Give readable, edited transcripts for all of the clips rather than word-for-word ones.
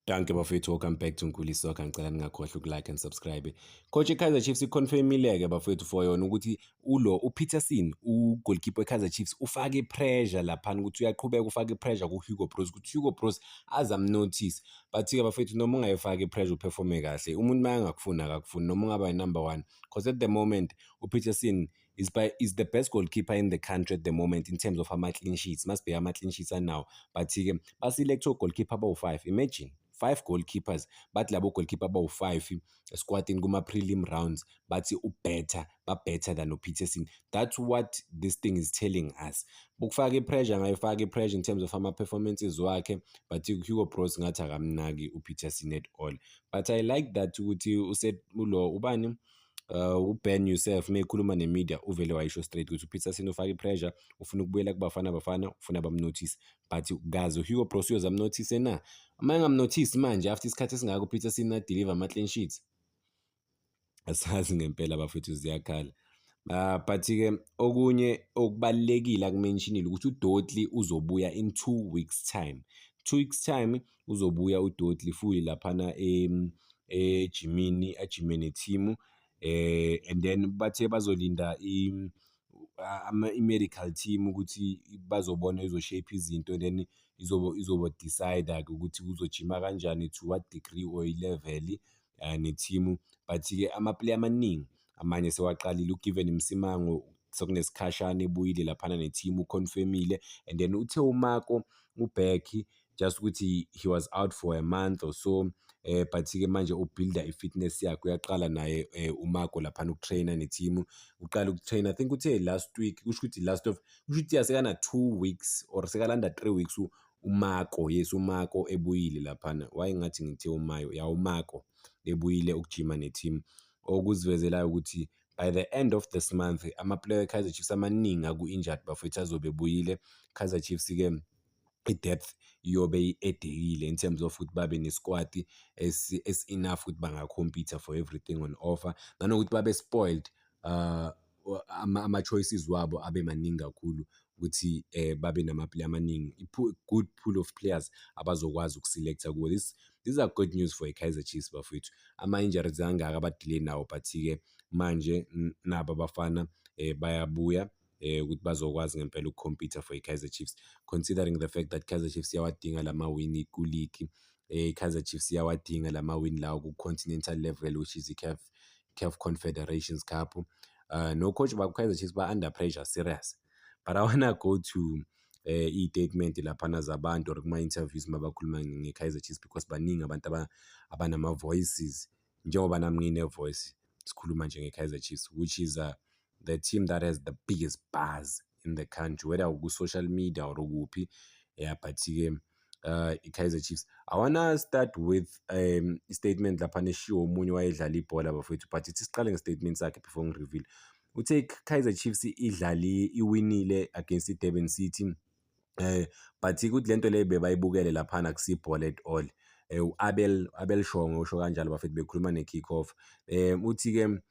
Danke bafethu, welcome back to Nkulisi Soccer. Ngicela ningakhohlwa ukulike and subscribe. Coach iKaizer Chiefs iconfirmile-ke bafethu for yona ukuthi uPeterson, goalkeeper weKaizer Chiefs, ufake pressure laphana ukuthi uyaqhubeka ufake pressure kuHugo Broos ukuthi Hugo Broos azamnotice. But-ke bafethu noma ungayifaki pressure uperforme kahle, umuntu mayangakufuni akakufuni noma ungaba number one. Because at the moment uPeterson is the best goalkeeper in the country at the moment in terms of ama-clean sheets. Must be ama-clean sheets now. But-ke baselect goalkeeper abawu-5. Imagine 5 goalkeepers, but labo goalkeeper abawu-5 squadini kuma-prelim rounds bathi better than uPeterson. That's what this thing is telling us. Ukufaka ipressure ngayifaka ipressure in terms of ama-performances wakhe, but Hugo Broos ngathi akamnaki uPeterson at all. But I like that ukuthi usaid ulo ubani uBen Yusuf mekhuluma nemedia uvele wayisho straight ukuthi uPeterson ufaka ipressure, ufuna ukubuyela kubafana ufuna bamnotice, but gazi Hugo Broos uyozamnotice na. Uma engamnotice manje after isikhathi esingaka uPeterson na deliver ama-clean sheets, asazi ngempela bafethu ziyakhala. But-ke okunye okubalekile akumentionile ukuthi uDotley uzobuya in 2 weeks time. 2 weeks time uzobuya uDotley fully laphana ejimini team, and then bathe bazolinda i-medical team ukuthi bazobona izoshape izinto, and then izobo decide-ke ukuthi uzojima kanjani, to what degree or level ne-team. But-ke ama-player amaningi amanye sewaqalile uGiven Msimango sekunesikhashana ebuyile laphana ne-team uconfirmile, and then uthe uMarco uBecky just ukuthi he was out for a month or so, but-ke manje ubuilda i-fitness yakhe, uyaqala naye uMarco laphana ukutraina ne-team, uqala ukutraina I think uthe last week, kusho ukuthi yasekana 2 weeks or sekalanda 3 weeks uMarco, yes uMarco ebuyile laphana, wayengathi ngithe uMayo, ya uMarco ebuyile ukujima ne-team, okuzivezelayo ukuthi by the end of this month ama-player eKaizer Chiefs amaningi aku-injured bafethu azobe ebuyile. Kaizer Chiefs-ke i-depth iyobe edekile in terms of ukuthi babe ne-squad enough ukuthi banga-compete for everything on offer, nanokuthi babe spoiled ama-choices wabo abe maningi kakhulu ukuthi babe nama-player amaningi, good pool of players abazokwazi ukuselecta kuwo. These are good news for iKaizer Chiefs bafethu. Ama-injuries angaka abadelay nawo, but-ke manje nabo abafana bayabuya ukuthi bazokwazi ngempela ukucompete for iKaizer Chiefs, considering the fact that Kaizer Chiefs yawadinga lama-win ku-league, Kaizer Chiefs yawadinga lama-win lawo ku-continental level, which is i-CAF Confederations Cup. No coach ba-Kaizer Chiefs ba-under pressure serious, but I wanna go to i-statement laphana zabantu or kuma-interviews mabakhuluma nge-Kaizer Chiefs, because baningi abantu abanama-voices njengoba nami ngine-voice sikhuluma nje nge-Kaizer Chiefs, which is the team that has the biggest buzz in the country, whether ku-social media or ukuphi. Yeah, but-ke iKaizer Chiefs, I wanna start with i-statement laphana eshiwo omunye wayedlala ibhola bafethu, but ithi siqale nge-statement sakhe before ngi-reveal. Uthe iKaizer Chiefs iwinile against iDurban City, but ukuthi lento leyo bebayibukele laphana kusibhola at all. Abel Shongo usho kanjalo bafethu bekhuluma ne-kick-off. Uthi-ke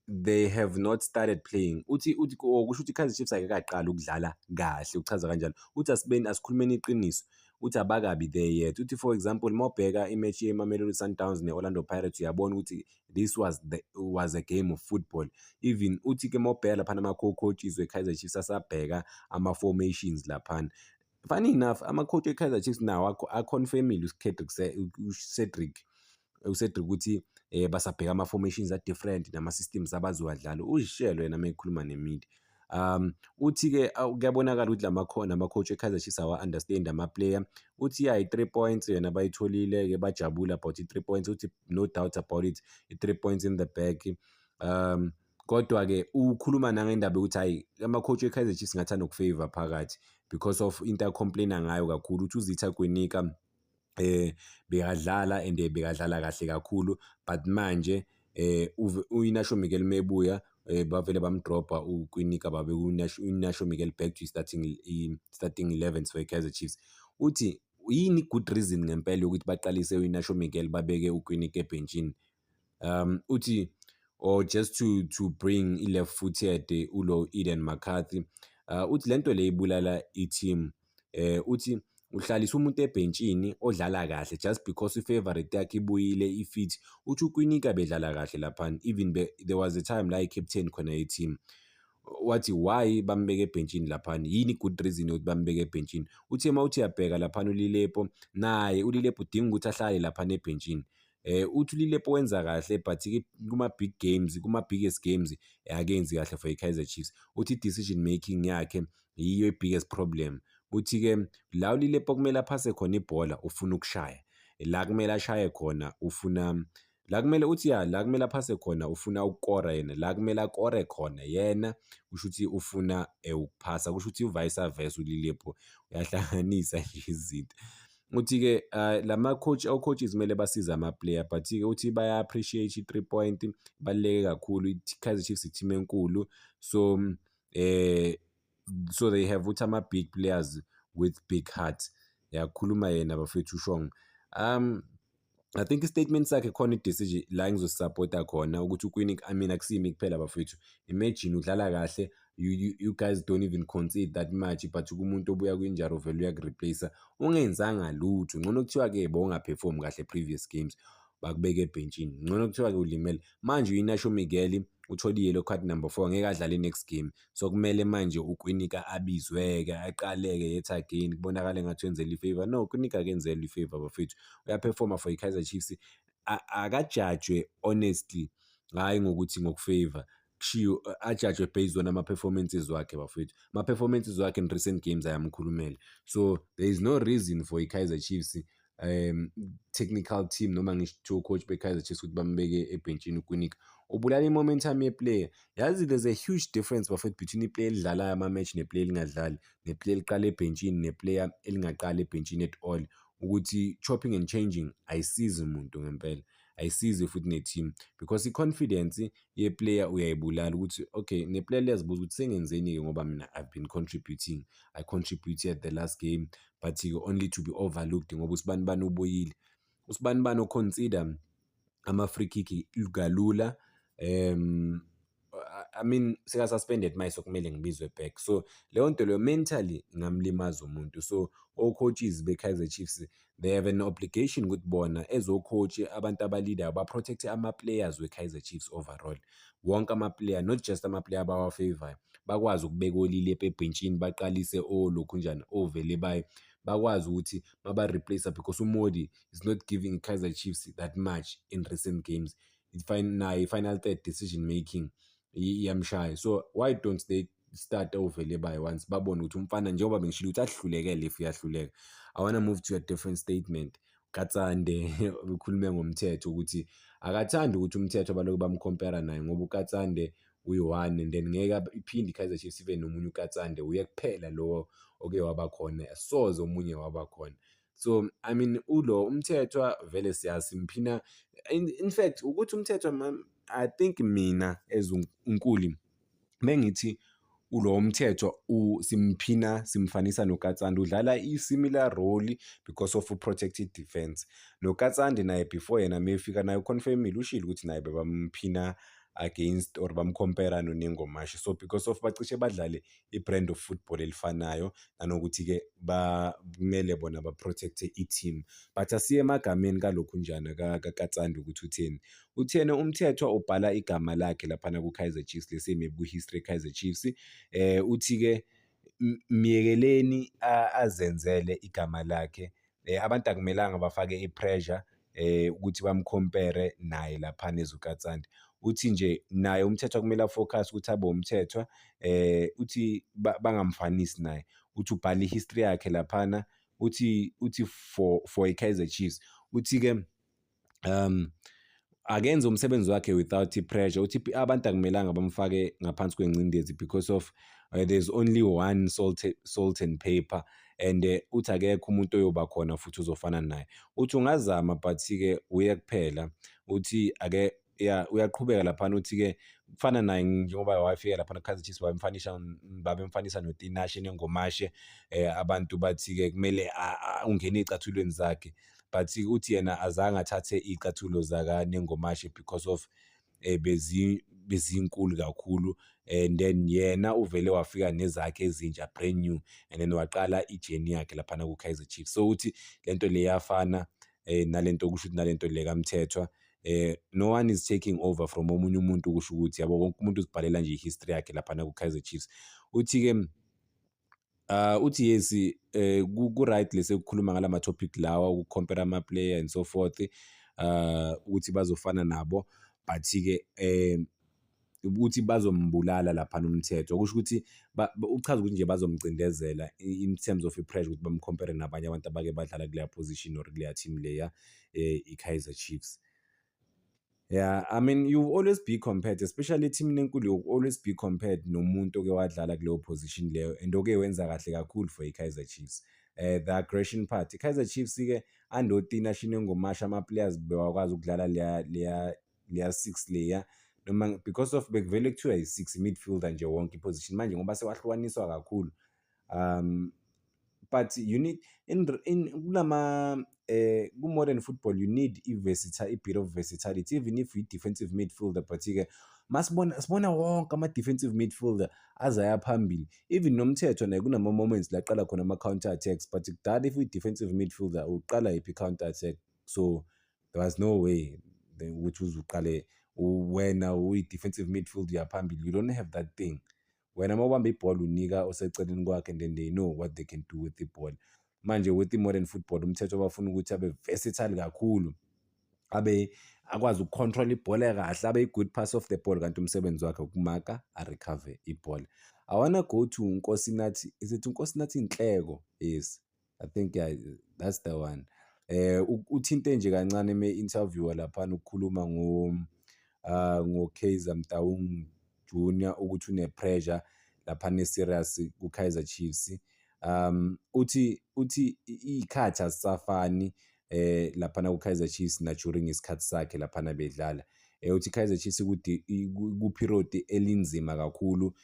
they have not started playing. Kusho ukuthi iKaizer Chiefs ayikaqala ukudlala kahle, uchaza kanjalo. Uthi asikhulumeni iqiniso, uthi abakabi there yet. Uthi for example mawubheka imatch yeMamelodi Sundowns ne-Orlando Pirates uyabona ukuthi this was a game of football. Even uthi-ke mawubheka laphana ama-co-coaches weKaizer Chiefs asabheka ama-formations laphana. Funny enough, ama-coach weKaizer Chiefs nawo aconfirmile uCedric ukuthi basabheka ama-formations a-different nama-systems abazowadlala. Uzishelo yena mekhuluma ne-media. Uthi-ke kuyabonakala ukuthi nama-coach eKaizer Chiefs awa-understand ama-player. Uthi i-3 points yena bayitholile-ke bajabula about i-3 points. Uthi no doubt about it, i-3 points in the bag. Kodwa-ke ukhuluma nangendaba yokuthi hayi ama-coach eKaizer Chiefs ngathanda ukufavor phakathi because of into acomplaina ngayo kakhulu, uthi uZitha Gwinika bekadlala and bekadlala kahle kakhulu, but manje uInacio Miguel mebuya bavele bamdropa uGwinika babe uInacio Miguel back to starting 11 for iKaizer Chiefs. Uthi yini good reason ngempela ukuthi baqalise uInacio Miguel babeke uGwinika ebhenjini. Uthi or just to bring i-left footed ulo Eden McCarthy. Uthi lento le ibulala i-team. Uthi uhlalisa umuntu ebhentshini odlala kahle just because i-favourite yakhe ibuyile ifit. Uthi uKwinika bedlala kahle laphana, even there was a time la i-captain khona ye-team. Wathi why bambeke ebhentshini laphana, yini good reason yokuthi bambeke ebhentshini. Uthe mawuthi uyabheka laphana uLilepo, naye uLilepo udinga ukuthi ahlale laphana ebhentshini. Uthi uLilepo wenza kahle but-ke kuma-big games, kuma-biggest games akenzi kahle for i-Kaizer Chiefs. Uthi i-decision making yakhe yiyo i-biggest problem. Uthi-ke la uLilepo kumele aphase khona ibhola ufuna ukushaya, la kumele ashaye khona ufuna, la kumele uthi la kumele aphase khona ufuna ukukora yena, la kumele akore khona yena kusho ukuthi ufuna ukuphasa, kusho ukuthi u-vice versa uLilepo uyahlanganisa nje izinto. Uthi-ke o-coaches kumele basize ama-player but-ke uthi baya-appreciate i-3 point, ibaluleke kakhulu. I-Kaizer Chiefs i-team enkulu, so so they have ukuthi ama-big players with big hearts. Yakhuluma yena bafethu uShong. I think i-statement sakhe khona i-decision la engizosupporta khona ukuthi uKwinika, I mean akusimi kuphela bafethu. Imagine udlala kahle, you guys don't even concede that much but kumuntu obuya kwinjury uvele uyakureplace ungenzanga lutho. Ngcono kuthiwa-ke bowungaperform kahle previous games bakubeka ebhentshini, ngcono kuthiwa-ke ulimele. Manje u-Inacio Miguel uthole i-yellow card number 4, ngeke adlale next game, so kumele manje uKwinika abizwe-ke aqaleke yet again kubonakale ngathi wenzela i-favour. No, uKwinika akenzelwa i-favour bafethu, uyaperforma for i-Kaizer Chiefs. Akajajwe honestly, hhayi ngokuthi ngokufavor, kushiwo ajajwe based on ama-performances wakhe bafethu. Ama-performances wakhe in recent games ayamkhulumela, so there is no reason for i-Kaizer Chiefs technical team noma ngisho coach be-Kaizer Chiefs ukuthi bambeke ebhentshini uKwinika. Ubulala i-momentum ye-player. Yazi there's a huge difference bafethu between i-player elidlalayo ama-match ne-player elingadlali, ne-player eliqala ebhentshini ne-player elingaqali ebhentshini at all. Ukuthi chopping and changing ayisizi umuntu ngempela, ayisizi futhi ne-team because i-confidence ye-player uyayibulala ukuthi okay, ne-player liyazibuza ukuthi sengenzeni-ke ngoba mina I've been contributing, I contributed the last game but only to be overlooked ngoba usibanibani ubuyile. Usibanibani oconsider ama-free kick kalula, I mean seka-suspended manje, so kumele ngibizwe back. So leyo nto leyo mentally ingamlimaza umuntu. So o-coaches be-Kaizer Chiefs they have an obligation ukuthi bona as o-coach, abantu abalidayo ba-protect-e ama-players we-Kaizer Chiefs overall. Wonke ama-player, not just ama-player abawafavorayo, bakwazi ukubeka oLilepo ebhentshini baqalise olokhunjana oVelebayi, bakwazi ukuthi baba-replace because uModi is not giving i-Kaizer Chiefs that much in recent games. Nayo i-final third decision making iyamshaya, so why don't they start oVelebayi once babone ukuthi umfana njengoba bengishilo ukuthi ahlulekele if uyahluleka. I wanna move to a different statement. uKatsande ukhulume ngomthetho ukuthi akathandi ukuthi umthetho balokhu bamcompare naye ngoba uKatsande uyi-one and then ngeke iphinde i-Kaizer Chiefs ibe nomunye uKatsande, uye kuphela lo oke wabakhona, soze omunye wabakhona. So I mean umthetho vele siyazi simphina, in fact ukuthi umthetho I think mina as uNkuli mengithi umthetho simphina simfanisa noKatsande, udlala i-similar role because of protected defense. NoKatsande naye before yena mefika naye uconfirmile, ushilo ukuthi naye bebamphina against or bamcompare noNengomashi, so because of bacishe badlale i-brand of football elifanayo nanokuthi-ke kumele bona ba-protect-e i-team. But asiye emagameni kalokhunjana kaKatsande ukuthi utheni umthetho ubhala igama lakhe laphana ku-Kaizer Chiefs, lese maybe ku-history Kaizer Chiefs. Uthi-ke miyekeleni azenzele igama lakhe, abantu akumelanga bafake i-pressure ukuthi bamcompare naye laphana ezuKatsande. Uthi nje naye umthetho kumele afocus ukuthi abe umthetho, uthi bangamfanisi naye, uthi ubhala i-history yakhe laphana, uthi for i-Kaizer Chiefs, uthi-ke akenze umsebenzi wakhe without i-pressure. Uthi abantu akumelanga bamfake ngaphansi kwengcindezi because of there's only one salt and pepper and uthi akekho umuntu oyoba khona futhi uzofana naye. Uthi ungazama but-ke uye kuphela. Uthi uyaqhubeka laphana, uthi-ke kufana naye njengoba wafika laphana ku-Kaizer Chiefs babemfanisa noTinashe Nengomashe, abantu bathi-ke kumele ungene ey'cathulweni zakhe, but uthi yena azange athathe iy'cathulo zakaNengomashe because of bezinkulu kakhulu, and then yena uvele wafika nezakhe ezintsha brand new, and then waqala ijeni yakhe laphana ku-Kaizer Chiefs. So uthi lento le yafana nalento kusho ukuthi nalento le kaMthethwa, no one is taking over from omunye umuntu, kusho ukuthi yabo wonke umuntu uzibhalela nje i-history yakhe laphana ku-Kaizer Chiefs. Uthi-ke uthi yes, ku-right lese ukukhuluma ngalama topic lawa uku-compare ama-player and so forth, ukuthi bazofana nabo, but-ke ukuthi bazombulala laphana uMthethwa, kusho ukuthi uchaza ukuthi nje bazomcindezela in terms of i-pressure ukuthi bamcompare nabanye abantu abake badlala kuleya position or kuleya team leya i-Kaizer Chiefs. Yeah, I mean, you always be compared, especially team enkulu, you always be compared nomuntu oke wadlala kuleyo position leyo and oke wenza kahle kakhulu for i-Kaizer Chiefs. The aggression part, i-Kaizer Chiefs-ke andotina shine ngomasha ama-players bewakwazi ukudlala leya 6 leya, noma because of bekuvele kuthiwa yi-6 midfielder nje wonke i-position manje ngoba sewahlukaniswa kakhulu. But you need in kulama ku-modern football you need a bit of versatility, even if you-defensive midfielder, but-ke sibona wonke ama-defensive midfielder azaya phambili, even noMthethwa naye kunama-moments la qala khona ama-counter attacks, but kudala if uyi-defensive midfielder uqala yiphi i-counter attack, so there was no way ukuthi uzuqale wena uyi-defensive midfield yaphambili, you don't have that thing. Wena mawubamba ibhola unika oseceleni kwakhe and then they know what they can do with the ball. Manje with i-modern football uMthethwa bafuna ukuthi abe versatile kakhulu, abe akwazi ukucontrol ibhola kahle, abe i-good pass of the ball, kanti umsebenzi wakhe ukumaka a-recover ibhola. I wanna go to Nkosinathi, is it Nkosinathi Nhleko? Yes, I think yeah, that's the one. Uthinte nje kancane eme-interview laphana ukukhuluma ngo-Kaizer Motaung Junior ukuthi une-pressure laphana e-serious ku-Kaizer Chiefs. Uthi iy'khathi azisafani laphana ku-Kaizer Chiefs na during isikhathi sakhe laphana bedlala. Uthi i-Kaizer Chiefs ku-period elinzima kakhulu,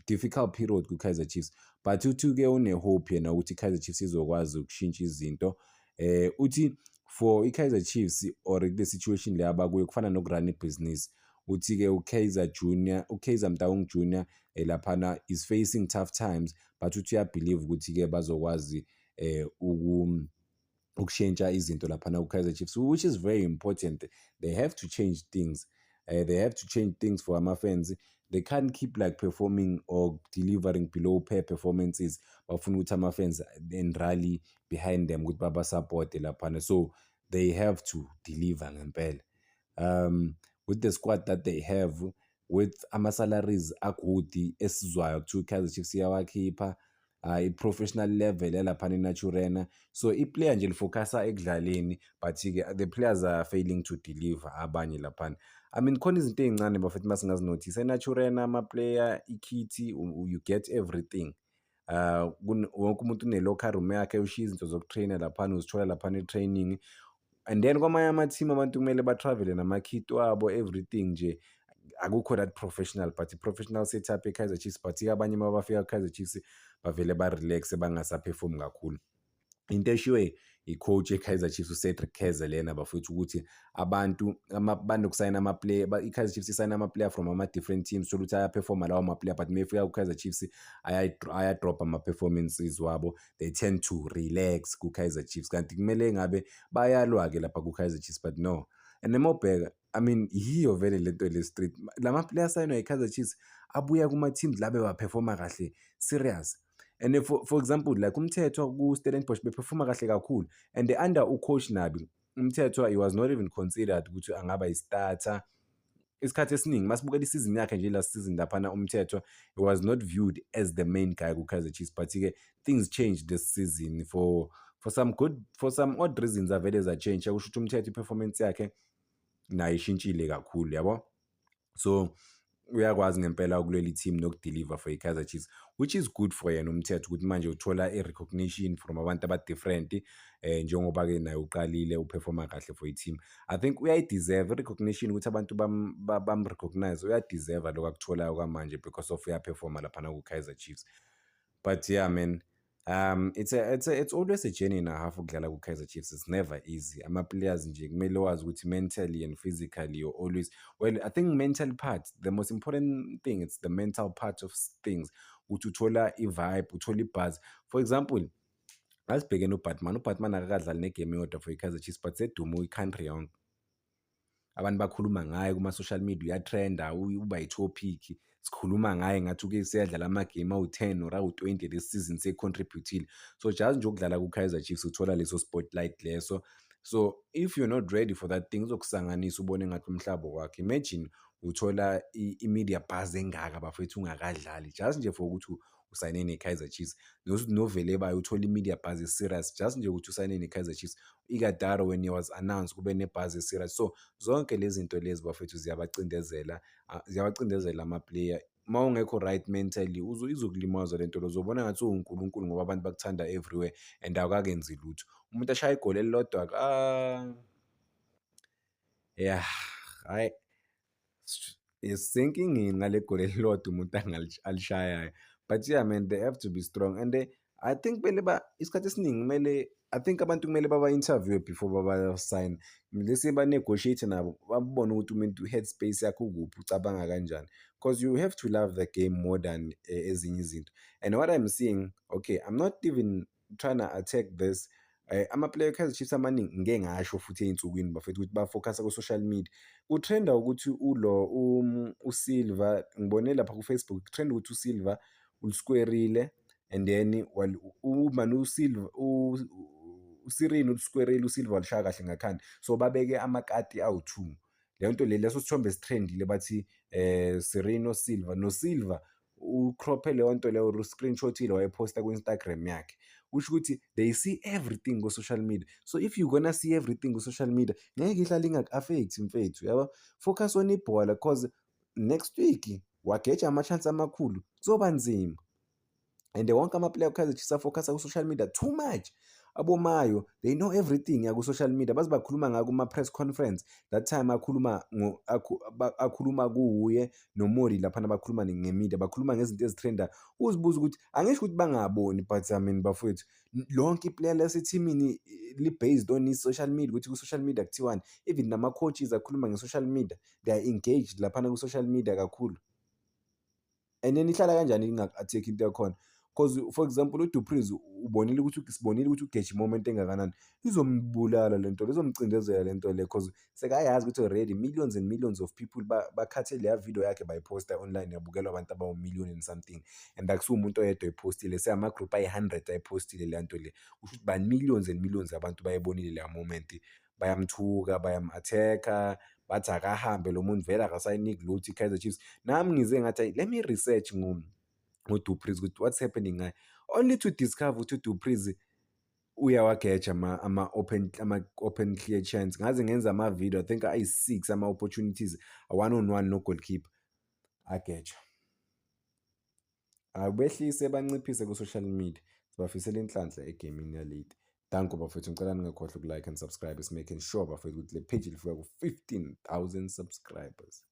difficult period ku-Kaizer Chiefs, but uthi-ke une-hope yena ukuthi i-Kaizer Chiefs izokwazi ukushintsha izinto. Uthi for i-Kaizer Chiefs or kule situation le abakuyo kufana nokurun ibhizinisi. Uthi-ke uKaizer Motaung Junior laphana is facing tough times, but uthi uyabelieve ukuthi-ke bazokwazi ukushintsha izinto laphana ku-Kaizer Chiefs, which is very important. They have to change things. They have to change things for ama-fans. They can't keep like performing or delivering below pair performances. Bafuna ukuthi ama-fans and rally behind them ukuthi baba-support laphana. So they have to deliver ngempela. With the squad that they have, with ama-salaries agudi esizwayo kuthiwa i-Kaizer Chiefs iyawakhipha, i-professional level yalaphana eNaturena. So i-player nje lifocusa ekudlaleni, but-ke the players are failing to deliver abanye laphana. I mean, khona izinto ey'ncane bafethu masingazinothisa eNaturena ama-player, ikhithi, you get everything. Wonke umuntu une-locker room yakhe, ushiya izinto zokutraina laphana, uzithola laphana e-training, and then kwamanye ama-team abantu kumele ba-travel nama-kit wabo, everything nje akukho that professional, but i-professional setup e-Kaizer Chiefs, but-ke abanye mabafika ku-Kaizer Chiefs bavele ba-relax bangasaphefumi kakhulu. Into eshiwe i-coach e-Kaizer Chiefs uCedric Keze lena bafethu ukuthi abantu banokusayina ama-player, i-Kaizer Chiefs isayina ama-player from ama-different teams, thola ukuthi ayaphefoma lawo ma-player, but mefika ku-Kaizer Chiefs ayadrop ama-performances wabo, they tend to relax ku-Kaizer Chiefs, kanti kumele ngabe bayalwa-ke lapha ku-Kaizer Chiefs, but no. And nemobheka, I mean, yiyo vele lento le-street, lama-player asayinwa yi-Kaizer Chiefs abuya kuma-teams la bewaphefoma kahle serious. And for example, like uMthethwa ku-Stellenbosch bephefoma kahle kakhulu, and under ucoach Nabi uMthethwa, he was not even considered ukuthi angaba yi-starter. Isikhathi esiningi masibukela isizini yakhe nje last season laphana uMthethwa, he was not viewed as the main guy ku-Kaizer Chiefs, but-ke things changed this season for some odd reasons avele za-change. Kusho ukuthi uMthethwa i-performance yakhe nayo ishintshile kakhulu, yabo. So uyakwazi ngempela ukulwela i-team nokudeliver for i-Kaizer Chiefs, which is good for yena uMthethwa ukuthi manje uthola i-recognition from abantu aba-different, njengoba-ke naye uqalile uperforma kahle for i-team. I think uyayi-deserve i-recognition ukuthi abantu bam-recognize, uyadeserve lokho akutholayo kwamanje because of uyaperforma laphana ku-Kaizer Chiefs. But yeah man, It's always a journey and a half ukudlala ku-Kaizer Chiefs. It's never easy. Ama-players nje kumele wazi ukuthi mentally and physically you're always, well, I think mental part, the most important thing, it's the mental part of things. Ukuthi uthola i-vibe, uthola i-buzz. For example, asibhekene uBatman akakadlali negame eyodwa for i-Kaizer Chiefs but sedume i-country yonke. Abantu bakhuluma ngaye kuma-social media, uyatrenda, uba yithophikhi. Sikhuluma ngaye ngathi uke seyadlala amagame awu-10 or awu-20 this season seyi-contribute-ile. So just nje ukudlala ku-Kaizer Chiefs uthola leso spotlight leso. So if you're not ready for that thing, izokusanganisa ubone ngathi umhlaba wakho. Imagine uthola i-media buzz engaka bafethu ungakadlali just nje for ukuthi usayine ne-Kaizer Chiefs. Novele bayo uthola i-media buzz e-serious just nje ukuthi usayine ne-Kaizer Chiefs. Igadaro when he was announced kube ne-buzz e-serious. So zonke lezi zinto lezi bafethu ziyabacindezela ama-player. Uma ungekho right mentally izokulimaza le nto le, uzobona ngathi uwunkulunkulu ngoba abantu bakuthanda everywhere and awukakenzi lutho. Umuntu ashaya igoli elilodwa yeah, hhayi, sisenkingeni ngale goli elilodwa umuntu alishayayo. But yeah man, they have to be strong and I think kumele isikhathi esiningi kumele, I think abantu kumele baba-interviewe before baba-sign. Lesi ba-negotiate nabo babone ukuthi umuntu headspace yakhe ukuphi, ucabanga kanjani, because you have to love the game more than ezinye izinto. And what I'm seeing, okay, I'm not even trying to attack this. Ama-player e-Kaizer Chiefs amaningi ngeke ngasho futhi ey'nsukwini bafethu ukuthi bafokhasa ku-social media. Kutrenda ukuthi uSilva, ngibone lapha ku-Facebook kutrenda ukuthi uSilva uliskwerile and then uSilva uSirino uliskwerile, uSilva walishaya kahle ngakhanda. So babeke amakati awu-2. Leyo nto leso sithombe esithrendile bathi Sirino Silva noSilva ucrophe leyo nto leyo, u-screenshot-ile wayephosta ku-Instagram yakhe. Kusho ukuthi they see everything ku-social media. So if you gonna see everything ku-social media, ngeke ihlale ingaku-affect mfethu, yabo. Focus on ibhola cause next week wageja ama-chance amakhulu kuzoba nzima. And wonke ama-player e-Kaizer Chiefs afocus ku-social media too much. Abomayo, they know everything yaku-social media. Baze bakhuluma ngako kuma-press conference. That time akhuluma kuye noMori laphana bakhuluma nge-media, bakhuluma ngezinto ezitrendayo. Uzibuza ukuthi angisho ukuthi bangaboni but I mean bafowethu, lonke iplayer lasethimini li-based on i-social media, ukuthi ku-social media kuthiwani. Even nama-coaches akhuluma nge-social media, they are engaged laphana ku-social media kakhulu. And then ihlala kanjani ingaku-attack into yakhona? Because for example uDu Preez sibonile ukuthi ugeja i-moment engakanani. Izombulala le nto le, izomcindezela le nto le, because sekayazi ukuthi already millions and millions of people bakhathe leya video yakhe bayiphosta online, yabukelwa abantu abawu-1 million and something. And akusiwo umuntu oyedwa ayiphostile, seyama-group ayi-100 ayiphostile leya nto le. Kusho ukuthi ba-millions and millions abantu bayibonile leya moment, bayamthuka, bayam-attack-a, bathi akahambe lo muntu vele akasayiniki lutho i-Kaizer Chiefs. Nami ngize ngathi let me research ngoDu Preez ukuthi what's happening ngaye, only to discover ukuthi uDu Preez uyawageja ama-open clear chance. Ngaze ngenza ama-video, I think ayi-6 ama-opportunities, 1-on-1 no-goalkeeper ageja. Abehlise banciphise ku-social media. Sibafisela inhlanhla egamini yalate. Danko bafethu, ngicela ningakhohlwa uku-like and subscribe, is making sure bafethu ukuthi le page ilifika ku-15,000 subscribers.